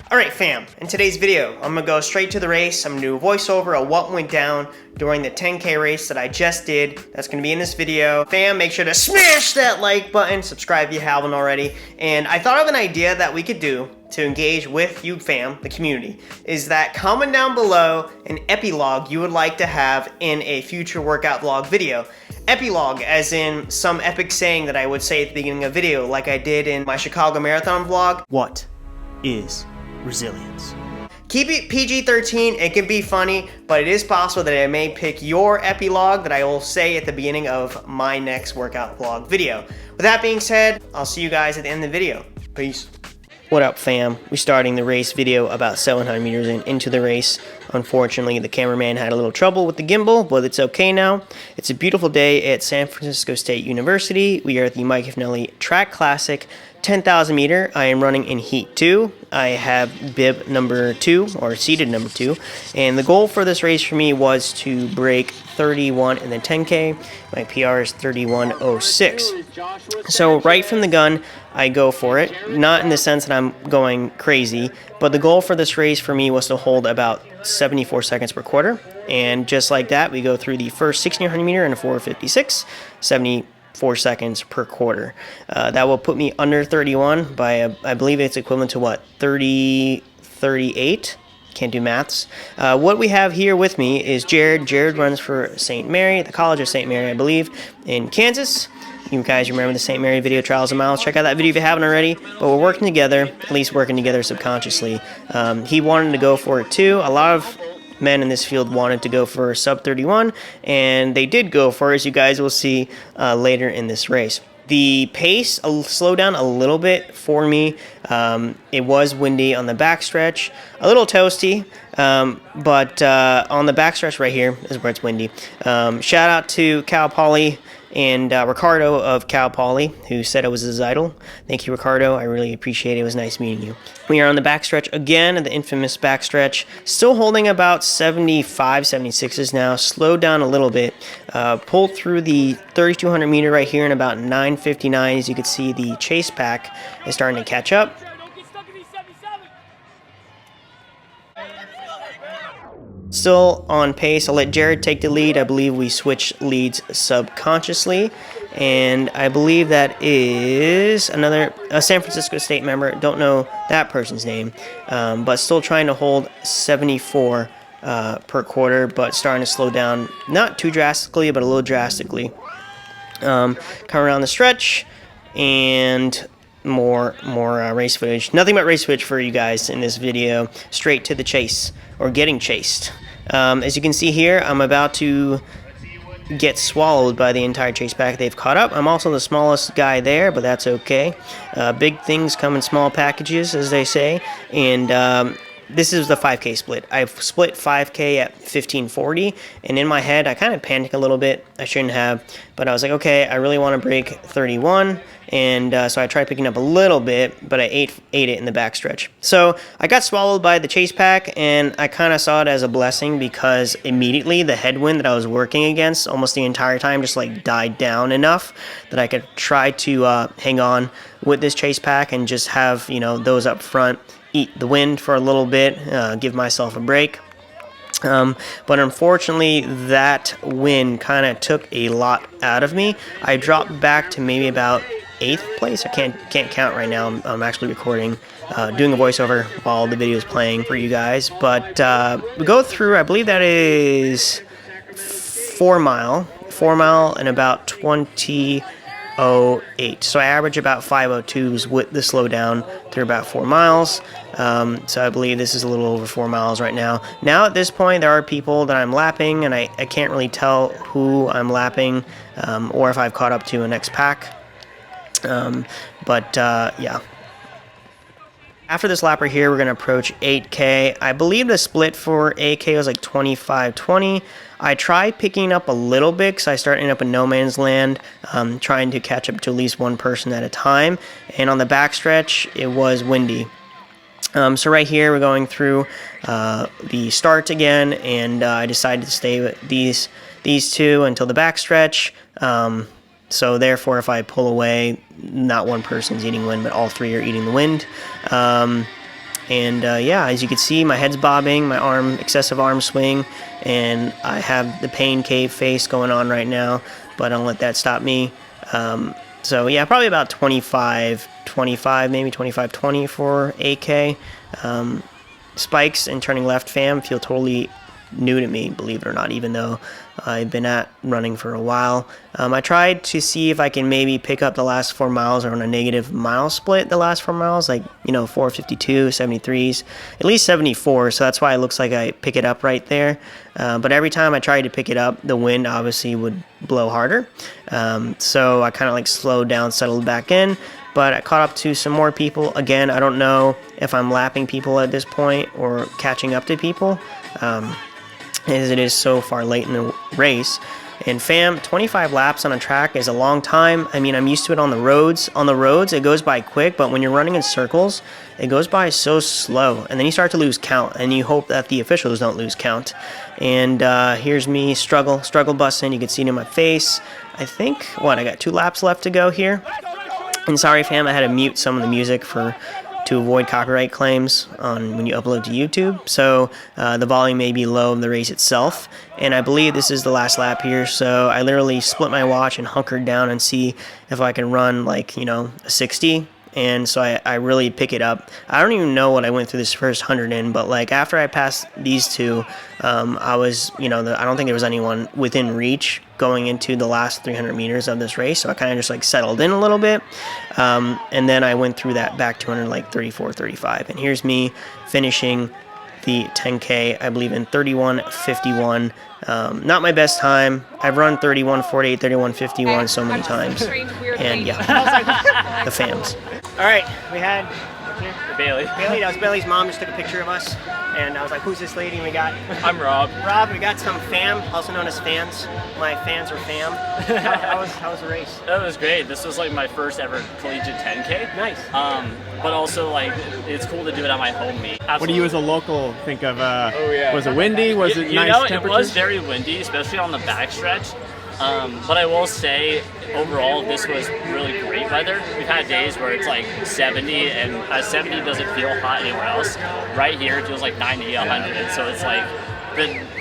Alright fam, in today's video, I'm going to go straight to the race. I'm going to do a voiceover of what went down during the 10K race that I just did. That's going to be in this video. Fam, make sure to smash that like button, subscribe if you haven't already. And I thought of an idea that we could do to engage with you fam, the community, is that comment down below an epilogue you would like to have in a future workout vlog video. Epilogue as in some epic saying that I would say at the beginning of a video like I did in my Chicago Marathon vlog. What is resilience? Keep it PG-13, it can be funny, but it is possible that I may pick your epilogue that I will say at the beginning of my next workout vlog video. With that being said, I'll see you guys at the end of the video. Peace. What up fam? We're starting the race video about 700 meters into the race. Unfortunately, the cameraman had a little trouble with the gimbal, but it's okay now. It's a beautiful day at San Fransisco State University. We are at the Mike Fanelli Track Classic 10,000 meter. I am running in heat 2. I have bib number 2, or seated number 2, and the goal for this race for me was to break 31 in the 10K. My PR is 31:06. So right from the gun, I go for it. Not in the sense that I'm going crazy, but the goal for this race for me was to hold about 74 seconds per quarter. And just like that, we go through the first 1600 meter in a 4:56, 74 seconds per quarter. That will put me under 31 by, I believe it's equivalent to what, 38? Can't do maths. What we have here with me is Jared. Jared runs for St. Mary, the College of St. Mary, I believe, in Kansas. You guys remember the St. Mary video, Trials of Miles. Check out that video if you haven't already. But we're working together, at least working together subconsciously. He wanted to go for it too. A lot of men in this field wanted to go for sub 31, and they did go for it, as you guys will see later in this race. The pace slowed down a little bit for me. It was windy on the backstretch, a little toasty, but on the backstretch right here is where it's windy. Shout out to Cal Poly and Ricardo of Cal Poly, who said I was his idol. Thank you, Ricardo. I really appreciate it. It was nice meeting you. We are on the backstretch again, the infamous backstretch. Still holding about 75, 76s now. Slowed down a little bit. Pulled through the 3,200 meter right here in about 9:59. As you can see, the chase pack is starting to catch up. Still on pace. I'll let Jared take the lead. I believe we switched leads subconsciously, and I believe that is a San Francisco State member. Don't know that person's name, but still trying to hold 74 per quarter, but starting to slow down, not too drastically, but a little drastically. Come around the stretch, and more race footage. Nothing but race footage for you guys in this video. Straight to the chase, or getting chased. As you can see here, I'm about to get swallowed by the entire chase pack. They've caught up. I'm also the smallest guy there, but that's okay. Big things come in small packages, as they say, and this is the 5K split. I've split 5K at 15:40, and in my head, I kind of panicked a little bit. I shouldn't have, but I was like, okay, I really want to break 31, and so I tried picking up a little bit, but I ate it in the backstretch. So I got swallowed by the chase pack, and I kind of saw it as a blessing because immediately the headwind that I was working against almost the entire time just like died down enough that I could try to hang on with this chase pack and just have, you know, those up front eat the wind for a little bit, give myself a break. But unfortunately, that wind kind of took a lot out of me. I dropped back to maybe about 8th place. I can't count right now. I'm actually recording, doing a voiceover while the video is playing for you guys. But we go through, I believe that is 4 mile and about 20:08. So I average about 5:02s with the slowdown through about 4 miles. So I believe this is a little over 4 miles right now. Now at this point, there are people that I'm lapping, and I can't really tell who I'm lapping or if I've caught up to a next pack. Yeah. After this lap right here, we're going to approach 8K. I believe the split for 8K was like 25-20. I tried picking up a little bit because I started up in no man's land, trying to catch up to at least one person at a time. And on the backstretch, it was windy. So right here, we're going through the start again, and I decided to stay with these two until the backstretch. So therefore, if I pull away, not one person's eating wind, but all three are eating the wind. Yeah, as you can see, my head's bobbing, my excessive arm swing, and I have the pain cave face going on right now, but I don't let that stop me. So yeah, probably about 25, maybe 25-20 for AK. Spikes and turning left fam feel totally new to me, believe it or not, even though I've been at running for a while. I tried to see if I can maybe pick up the last 4 miles or on a negative mile split the last 4 miles, like, 452, 73s, at least 74, so that's why it looks like I pick it up right there. But every time I tried to pick it up, the wind obviously would blow harder. So I kind of like slowed down, settled back in, but I caught up to some more people. Again, I don't know if I'm lapping people at this point or catching up to people, as it is so far late in the race. And fam, 25 laps on a track is a long time. I mean, I'm used to it on the roads. On the roads, it goes by quick, but when you're running in circles, it goes by so slow. And then you start to lose count, and you hope that the officials don't lose count. And here's me struggle busting. You can see it in my face. I think, I got 2 laps left to go here. And sorry, fam, I had to mute some of the music to avoid copyright claims when you upload to YouTube. So the volume may be low of the race itself. And I believe this is the last lap here. So I literally split my watch and hunkered down and see if I can run a 60. And so I really pick it up. I don't even know what I went through this first 100 in, but after I passed these two, I was, I don't think there was anyone within reach going into the last 300 meters of this race. So I kind of just settled in a little bit. And then I went through that back 200, 34, 35. And here's me finishing the 10K, I believe in 31:51. Not my best time. I've run 31:48, 31:51 so many times. And yeah, the fams. All right, we had Bailey. That was Bailey's mom, just took a picture of us. And I was like, who's this lady? And we got... I'm Rob. We got some fam, also known as fans. My fans are fam. How was the race? That was great. This was my first ever collegiate 10K. Nice. But also it's cool to do it at my home meet. Absolutely. What do you as a local think of? Was it windy? Was it nice temperatures? It was very windy, especially on the backstretch. But I will say, overall, this was really great weather. We've had days where it's 70, and 70 doesn't feel hot anywhere else. Right here, it feels 90, 100. So it's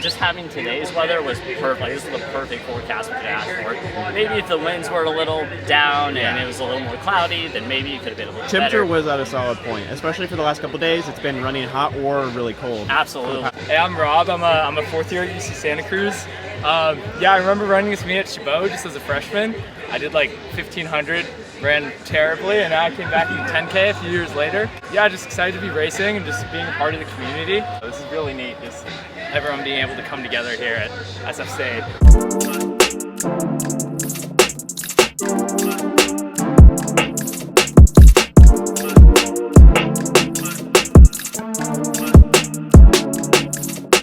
just having today's weather was perfect. This is the perfect forecast we could ask for. Maybe if the winds were a little down and it was a little more cloudy, then maybe it could have been a little Temperature better. was at a solid point, especially for the last couple of days. It's been running hot or really cold. Absolutely. Hey, I'm Rob. I'm a fourth year at UC Santa Cruz. I remember running this meet at Chabot just as a freshman. I did 1,500, ran terribly, and now I came back in 10K a few years later. Yeah, just excited to be racing and just being a part of the community. This is really neat, just everyone being able to come together here at SF State.